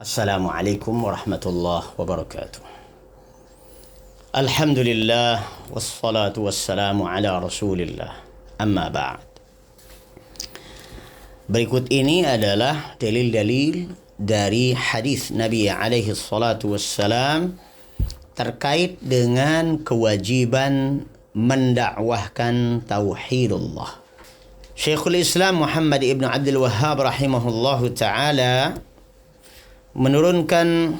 Assalamualaikum warahmatullahi wabarakatuh. Alhamdulillah wassalatu wassalamu ala Rasulillah. Amma ba'd. Berikut ini adalah dalil-dalil dari hadis Nabi alaihi salatu wassalam terkait dengan kewajiban mendakwahkan tauhidullah. Syekhul Islam Muhammad ibn Abdul Wahhab rahimahullahu ta'ala menurunkan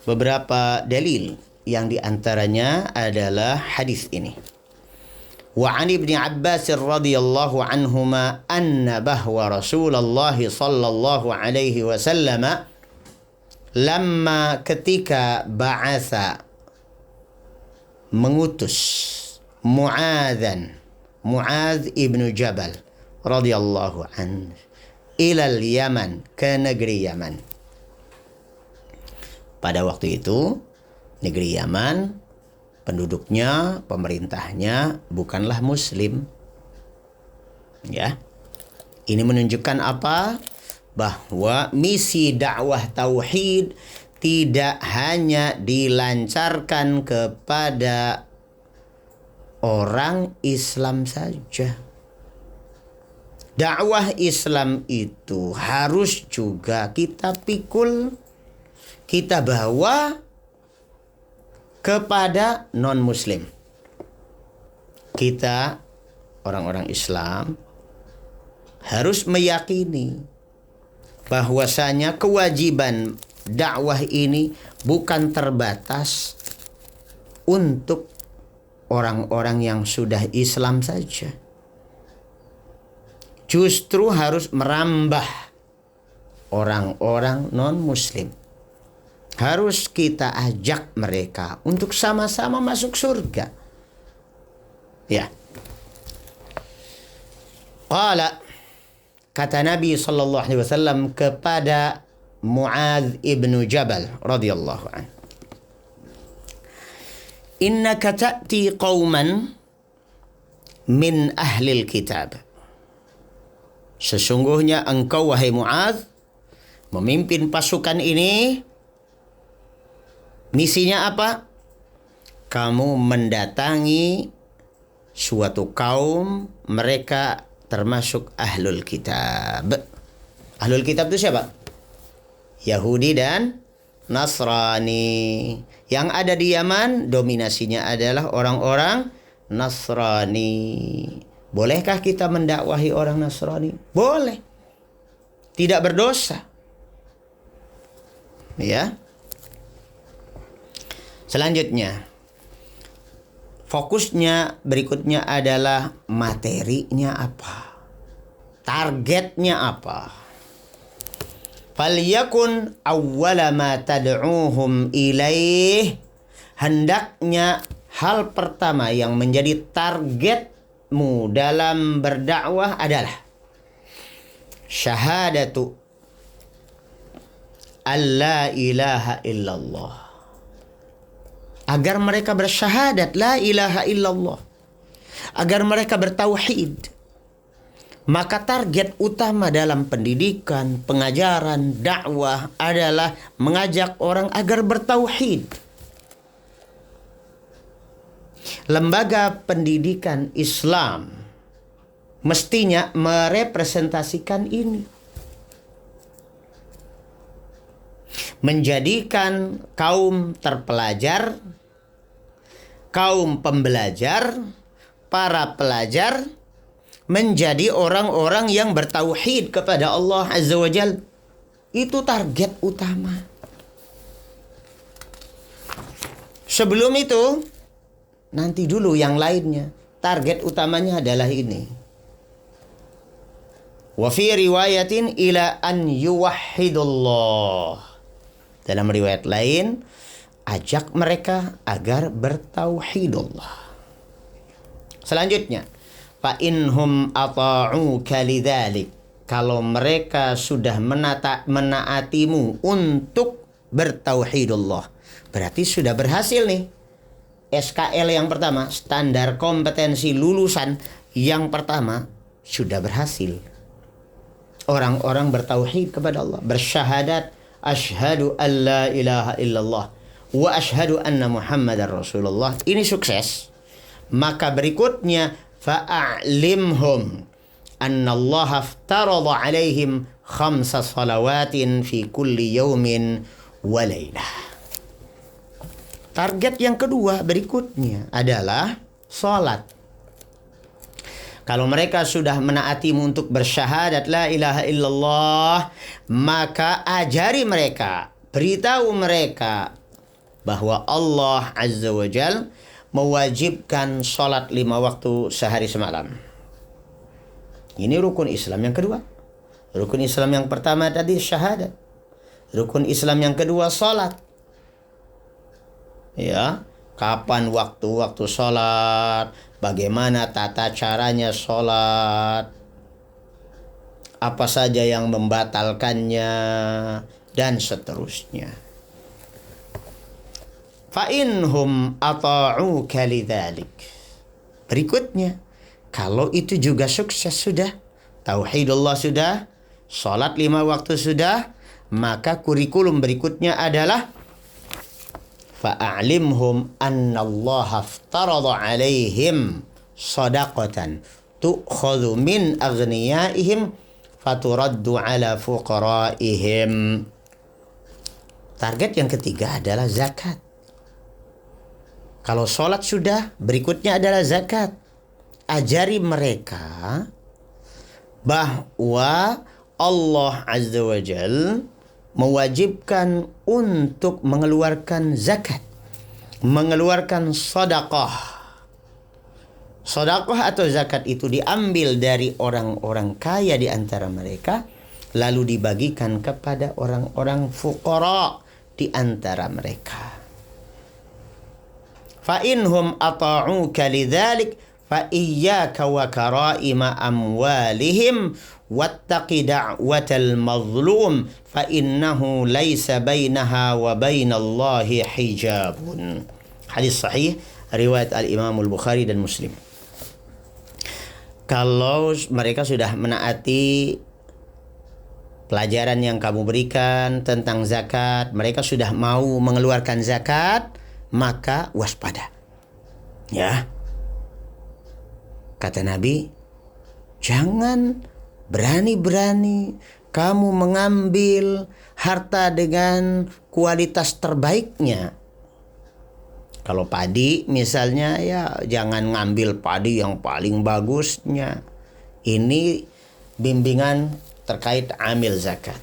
beberapa dalil yang diantaranya adalah hadis ini. Wa 'an Ibnu Abbas radhiyallahu anhuma anna bahwa Rasulullah sallallahu alaihi wasallam lamma ketika ba'atha mengutus Mu'adz ibnu Jabal radhiyallahu anhu ilal Yaman, ke negeri Yaman. Pada waktu itu negeri Yaman penduduknya, pemerintahnya bukanlah muslim. Ya. Ini menunjukkan apa? Bahwa misi dakwah tauhid tidak hanya dilancarkan kepada orang Islam saja. Dakwah Islam itu harus juga kita pikul, kita bawa kepada non-muslim. Kita, orang-orang Islam, harus meyakini bahwasanya kewajiban dakwah ini bukan terbatas untuk orang-orang yang sudah Islam saja. Justru harus merambah orang-orang non-muslim. Harus kita ajak mereka untuk sama-sama masuk surga. Ya. Qala, kata Nabi sallallahu alaihi wasallam kepada Mu'adz ibnu Jabal radhiyallahu anhu. Innaka ta'ti qauman min ahlil kitab. Sesungguhnya engkau wahai Mu'adz memimpin pasukan ini. Misinya apa? Kamu mendatangi suatu kaum, mereka termasuk ahlul kitab. Ahlul kitab itu siapa? Yahudi dan Nasrani. Yang ada di Yaman dominasinya adalah orang-orang Nasrani. Bolehkah kita mendakwahi orang Nasrani? Boleh. Tidak berdosa. Ya. Selanjutnya, fokusnya berikutnya adalah materinya apa? Targetnya apa? Falyakun awwala ma tad'uuhum ilaih. Hendaknya hal pertama yang menjadi targetmu dalam berdakwah adalah syahadatu alla ilaha illallah. Agar mereka bersyahadat la ilaha illallah. Agar mereka bertauhid. Maka target utama dalam pendidikan, pengajaran, dakwah adalah mengajak orang agar bertauhid. Lembaga pendidikan Islam mestinya merepresentasikan ini. Menjadikan kaum terpelajar, kaum pembelajar, para pelajar menjadi orang-orang yang bertauhid kepada Allah Azza wa Jalla. Itu target utama. Sebelum itu, nanti dulu yang lainnya. Target utamanya adalah ini. Wa fi riwayatin ila an yuwahhidullah. Dalam riwayat lain, ajak mereka agar bertauhidullah. Selanjutnya, fa inhum ata'uka lidzalik. Kalau mereka sudah menaatimu untuk bertauhidullah, berarti sudah berhasil nih. SKL yang pertama, standar kompetensi lulusan yang pertama sudah berhasil. Orang-orang bertauhid kepada Allah, bersyahadat asyhadu an la ilaha illallah wa asyhadu anna Muhammadar Rasulullah, ini sukses, maka berikutnya fa'alimhum annallaha aftarada alaihim khamsa salawatin fi kulli yaumin wa lailah. Target yang kedua berikutnya adalah salat. Kalau mereka sudah menaatimu untuk bersyahadat la ilaha illallah, maka ajari mereka, beritahu mereka bahwa Allah Azza wa Jal mewajibkan sholat 5 waktu sehari semalam. Ini rukun Islam yang kedua. Rukun Islam yang pertama tadi syahadat. Rukun Islam yang kedua sholat. Ya, kapan waktu-waktu sholat, bagaimana tata caranya sholat, apa saja yang membatalkannya, dan seterusnya. Fa'inhum ata'uka lidzalik. Berikutnya, kalau itu juga sukses sudah, tauhidullah sudah, sholat 5 waktu sudah, maka kurikulum berikutnya adalah fa'alimhum annallaha aftarada alaihim sadaqatan tu'khadhu min aghniyaihim faturaddu ala fuqaraihim. Target yang ketiga adalah zakat. Kalau sholat sudah, berikutnya adalah zakat. Ajari mereka bahwa Allah Azza wa Jal mewajibkan untuk mengeluarkan zakat, mengeluarkan sedekah. Sedekah atau zakat itu diambil dari orang-orang kaya di antara mereka, lalu dibagikan kepada orang-orang fuqara di antara mereka. Fa inhum ata'uka lidzalik fa iyyaka wa karaima amwalihim wattaqi da'watal mazlum fa innahu laisa bainaha wa bainallahi hijabun. Hadis sahih riwayat al-Imam al-Bukhari dan Muslim. Kalau mereka sudah menaati pelajaran yang kamu berikan tentang zakat, mereka sudah mau mengeluarkan zakat, maka waspada. Ya. Kata Nabi, jangan berani-berani kamu mengambil harta dengan kualitas terbaiknya. Kalau padi misalnya, ya jangan ngambil padi yang paling bagusnya. Ini bimbingan terkait amil zakat.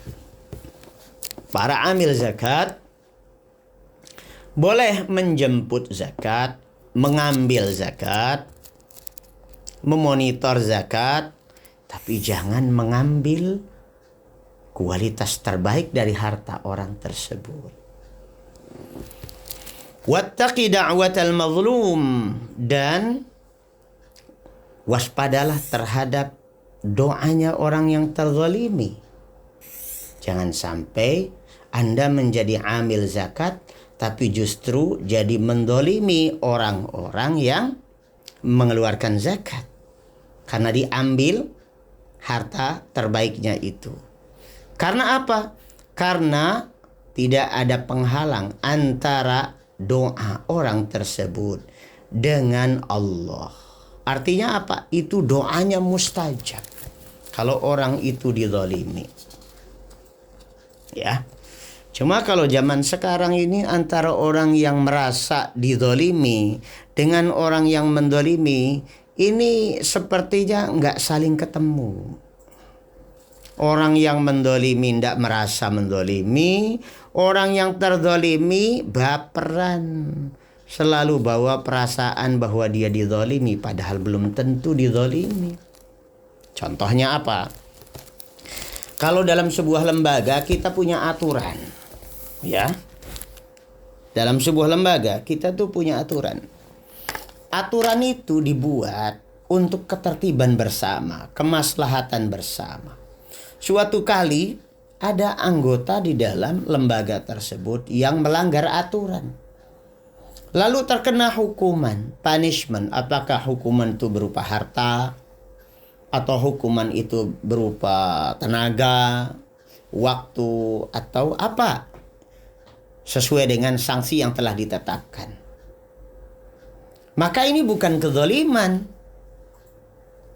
Para amil zakat boleh menjemput zakat, mengambil zakat, memonitor zakat, tapi jangan mengambil kualitas terbaik dari harta orang tersebut. Wattaqi da'watal mazlum, dan waspadalah terhadap doanya orang yang terzalimi. Jangan sampai Anda menjadi amil zakat tapi justru jadi mendolimi orang-orang yang mengeluarkan zakat karena diambil harta terbaiknya itu. Karena apa? Karena tidak ada penghalang antara doa orang tersebut dengan Allah. Artinya apa? Itu doanya mustajab kalau orang itu dizalimi. Ya. Cuma kalau zaman sekarang ini antara orang yang merasa dizalimi dengan orang yang mendolimi, ini sepertinya nggak saling ketemu. Orang yang mendolimi tidak merasa mendolimi, orang yang terzalimi baperan, selalu bawa perasaan bahwa dia dizalimi padahal belum tentu dizalimi. Contohnya apa? Kalau dalam sebuah lembaga kita punya aturan, ya. Dalam sebuah lembaga kita tuh punya aturan. Aturan itu dibuat untuk ketertiban bersama, kemaslahatan bersama. Suatu kali ada anggota di dalam lembaga tersebut yang melanggar aturan. Lalu terkena hukuman, punishment. Apakah hukuman itu berupa harta atau hukuman itu berupa tenaga, waktu atau apa sesuai dengan sanksi yang telah ditetapkan. Maka ini bukan kezaliman.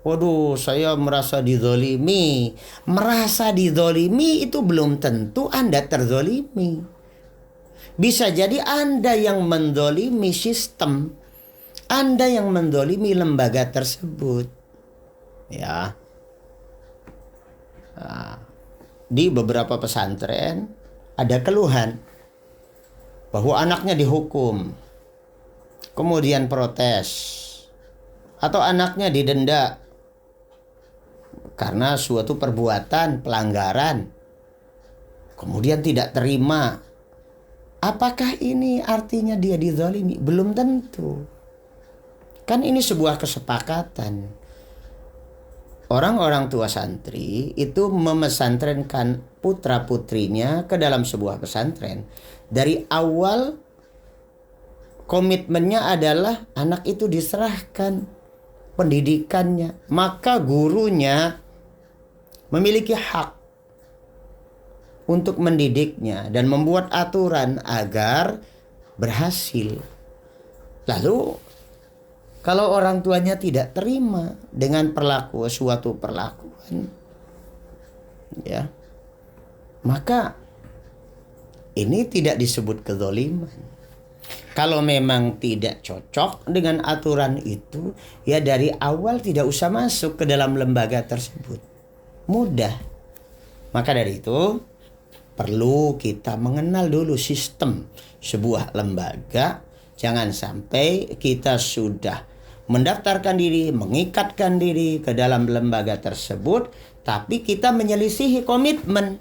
Waduh, saya merasa dizalimi. Merasa dizalimi itu belum tentu Anda terzalimi. Bisa jadi Anda yang menzalimi sistem. Anda yang menzalimi lembaga tersebut. Ya. Nah, di beberapa pesantren ada keluhan bahwa anaknya dihukum, kemudian protes, atau anaknya didenda karena suatu perbuatan pelanggaran, kemudian tidak terima. Apakah ini artinya dia dizalimi? Belum tentu. Kan ini sebuah kesepakatan. Orang-orang tua santri itu memesantrenkan putra-putrinya ke dalam sebuah pesantren. Dari awal komitmennya adalah anak itu diserahkan pendidikannya. Maka gurunya memiliki hak untuk mendidiknya dan membuat aturan agar berhasil. Lalu kalau orang tuanya tidak terima dengan suatu perlakuan, ya, maka ini tidak disebut kezaliman. Kalau memang tidak cocok dengan aturan itu, ya dari awal tidak usah masuk ke dalam lembaga tersebut. Mudah. Maka dari itu perlu kita mengenal dulu sistem sebuah lembaga. Jangan sampai kita sudah mendaftarkan diri, mengikatkan diri ke dalam lembaga tersebut, tapi kita menyelisihi komitmen.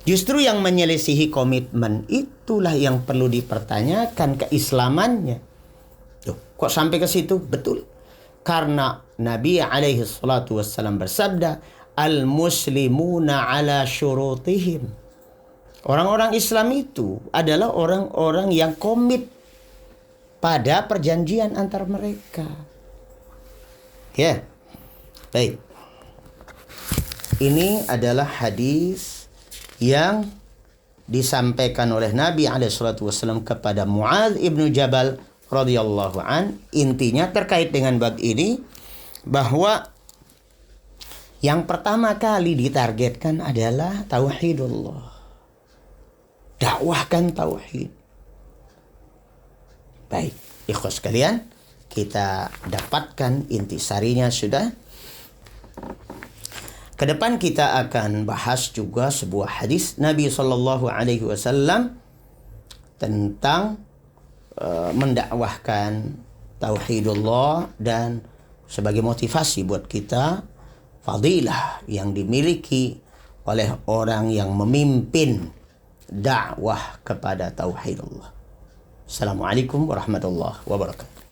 Justru yang menyelisihi komitmen itulah yang perlu dipertanyakan keislamannya. Tuh, kok sampai ke situ? Betul. Karena Nabi alaihi salatu wassalam bersabda, al-muslimuna ala syurutihim. Orang-orang Islam itu adalah orang-orang yang komit pada perjanjian antar mereka. Ya, baik. Ini adalah hadis yang disampaikan oleh Nabi SAW kepada Muadz ibnu Jabal radhiyallahu an. Intinya terkait dengan bab ini bahwa yang pertama kali ditargetkan adalah tauhidullah. Dakwahkan tauhid. Baik, ikhwas sekalian, kita dapatkan intisarinya sudah. Kedepan kita akan bahas juga sebuah hadis Nabi SAW tentang mendakwahkan tauhidullah dan sebagai motivasi buat kita fadilah yang dimiliki oleh orang yang memimpin dakwah kepada tauhidullah. Assalamualaikum warahmatullahi wabarakatuh.